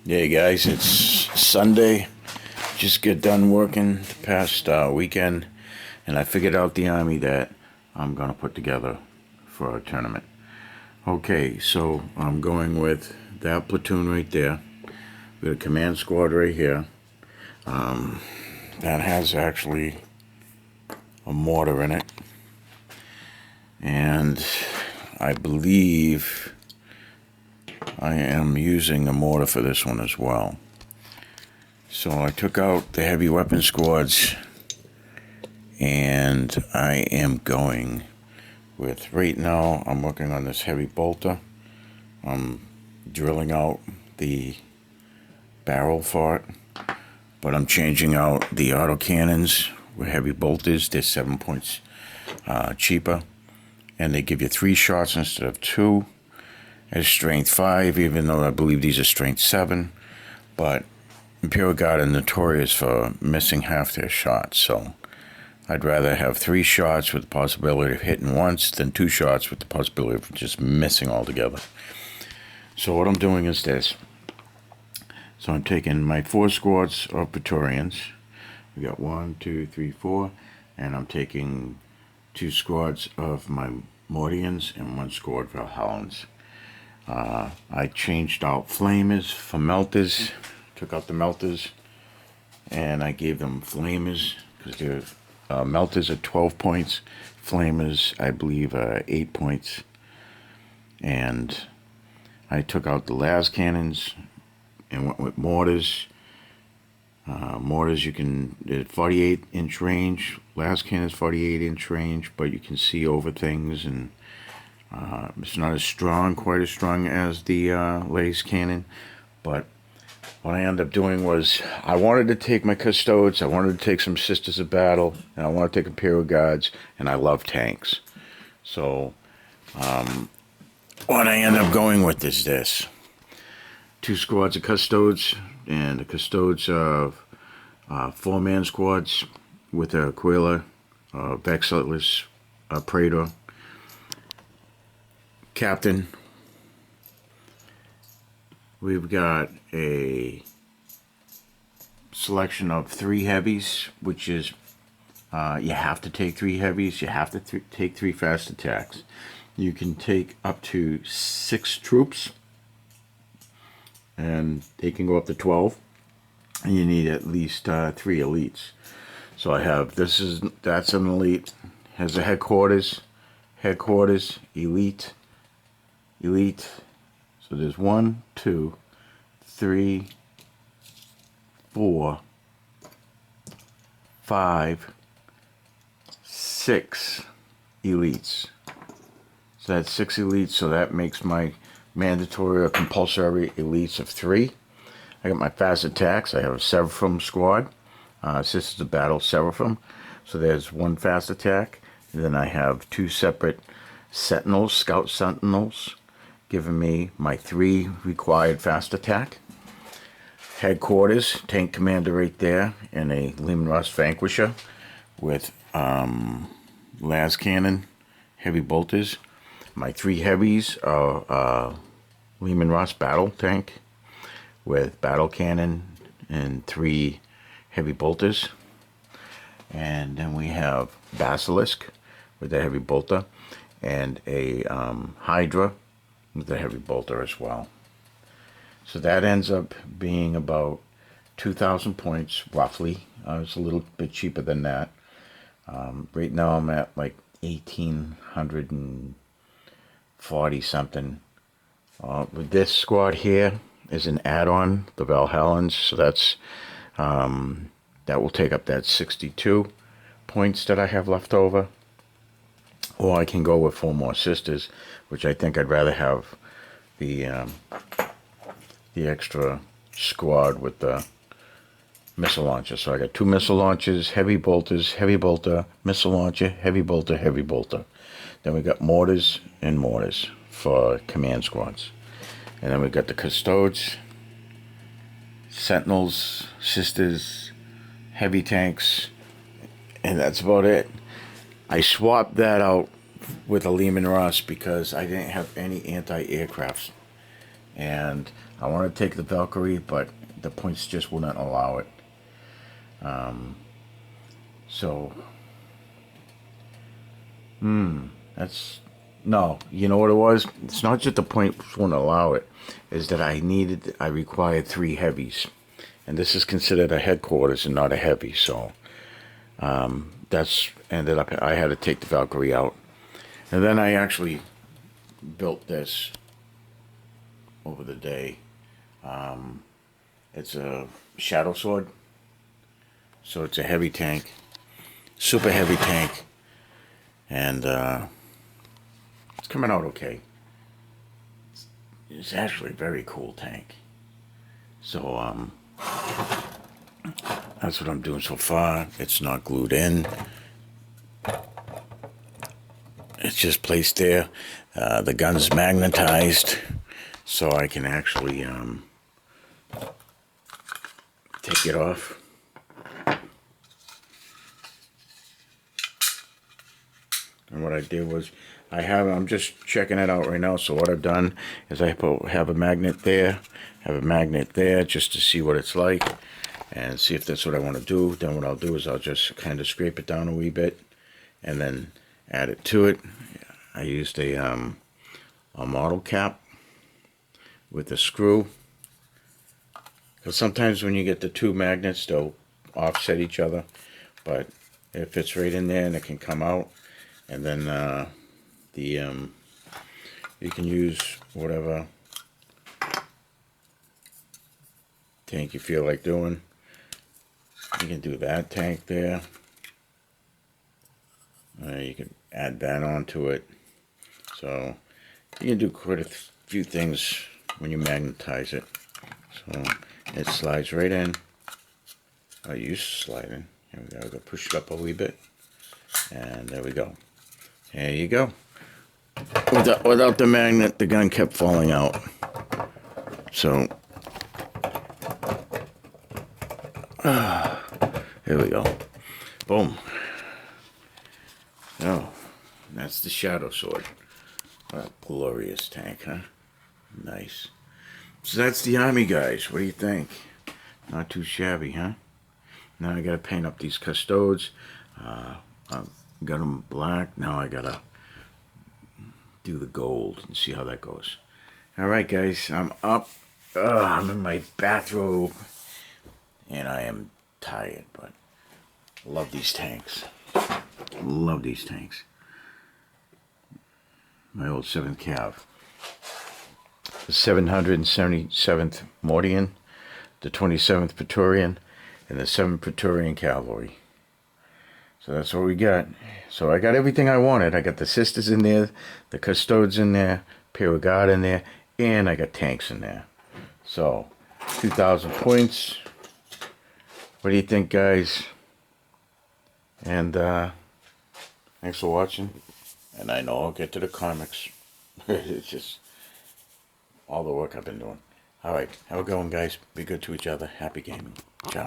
Yeah, guys, it's Sunday. Just get done working the past weekend, and I figured out the army that I'm gonna put together for a tournament. Okay, so I'm going with that platoon right there. We got a command squad right here. That has actually a mortar in it, and I believe I am using a mortar for this one as well. So I took out the heavy weapon squads, and I am going with, right now I'm working on this heavy bolter. I'm drilling out the barrel for it, but I'm changing out the autocannons with heavy bolters. They're 7 points cheaper, and they give you 3 shots instead of 2 at strength 5, even though I believe these are strength 7. But Imperial Guard are notorious for missing half their shots, so I'd rather have 3 shots with the possibility of hitting once than 2 shots with the possibility of just missing altogether. So what I'm doing is this. So I'm taking my 4 squads of Praetorians. We got 1, 2, 3, 4, and I'm taking 2 squads of my Mordians and 1 squad of Valhallans. I changed out flamers for melters, took out the melters, and I gave them flamers because they're melters are 12 points, flamers I believe are 8 points, and I took out the las cannons and went with mortars. Mortars, you can, 48-inch range. Las cannons 48-inch range, but you can see over things, and it's not as strong, quite as strong as the las cannon. But what I ended up doing was I wanted to take my custodes, I wanted to take some Sisters of Battle, and I wanted to take Imperial Guards, and I love tanks. So what I end up going with is this. 2 squads of custodes, and the custodes of 4-man squads with a Aquila, Vexillus, Praetor, Captain. We've got a selection of 3 heavies, which is you have to take 3 heavies, you have to take 3 fast attacks. You can take up to 6 troops, and they can go up to 12, and you need at least 3 elites. So I have, that's an elite, has a headquarters, elite. So there's 1, 2, 3, 4, 5, 6 elites. So that's 6 elites, so that makes my mandatory or compulsory elites of 3. I got my fast attacks. I have a Seraphim squad, Sisters of Battle Seraphim. So there's 1 fast attack. And then I have 2 separate sentinels, scout sentinels, giving me my 3 required fast attack. Headquarters, tank commander right there, and a Lehman Russ Vanquisher with las cannon, heavy bolters. My 3 heavies are Lehman Russ battle tank with battle cannon and 3 heavy bolters. And then we have Basilisk with a heavy bolter, and a Hydra with a heavy bolter as well. So that ends up being about 2,000 points, roughly. It's a little bit cheaper than that. Right now I'm at like 1,840 something. With this squad here is an add-on, the Valhallans, so that's that will take up that 62 points that I have left over. Or I can go with 4 more sisters, which I think I'd rather have the extra squad with the missile launcher. So I got 2 missile launchers, heavy bolters, heavy bolter, missile launcher, heavy bolter, heavy bolter. Then we got mortars and mortars for command squads. And then we got the custodes, sentinels, sisters, heavy tanks, and that's about it. I swapped that out with a Lehman Russ because I didn't have any anti-aircrafts. And I want to take the Valkyrie, but the points just will not allow it. So, that's, no, you know what it was? It's not just the points won't allow it, is that I required 3 heavies. And this is considered a headquarters and not a heavy, so that's ended up, I had to take the Valkyrie out. And then I actually built this over the day. It's a shadow sword, so it's a heavy tank, super heavy tank, and it's coming out okay. It's actually a very cool tank. So that's what I'm doing so far. It's not glued in. It's just placed there. The gun's magnetized, so I can actually take it off. And what I did was, I'm just checking it out right now. So what I've done is I have a magnet there, just to see what it's like, and see if that's what I want to do. Then what I'll do is I'll just kind of scrape it down a wee bit, and then add it to it. I used a model cap with a screw, because sometimes when you get the 2 magnets, they'll offset each other, but it fits right in there and it can come out. And then you can use whatever tank you feel like doing. You can do that tank there. You can add that onto it. So you can do quite a few things when you magnetize it. So it slides right in. I used to slide in. Here we go. We're gonna push it up a wee bit, and there we go. There you go. Without the magnet, the gun kept falling out. So here we go. Boom. Oh, that's the shadow sword. What a glorious tank, huh? Nice. So that's the Army, guys. What do you think? Not too shabby, huh? Now I gotta paint up these custodes. I've got them black. Now I gotta do the gold and see how that goes. All right, guys. I'm up. I'm in my bathrobe, and I am tired, but I love these tanks. Love these tanks. My old 7th Cav. The 777th Mordian, the 27th Praetorian, and the 7th Praetorian Cavalry. So that's what we got. So I got everything I wanted. I got the sisters in there, the custodes in there, Imperial Guard in there, and I got tanks in there. So 2,000 points. What do you think, guys? And thanks for watching. And I know I'll get to the comics. It's just all the work I've been doing. All right, have a good one, guys. Be good to each other. Happy gaming. Ciao.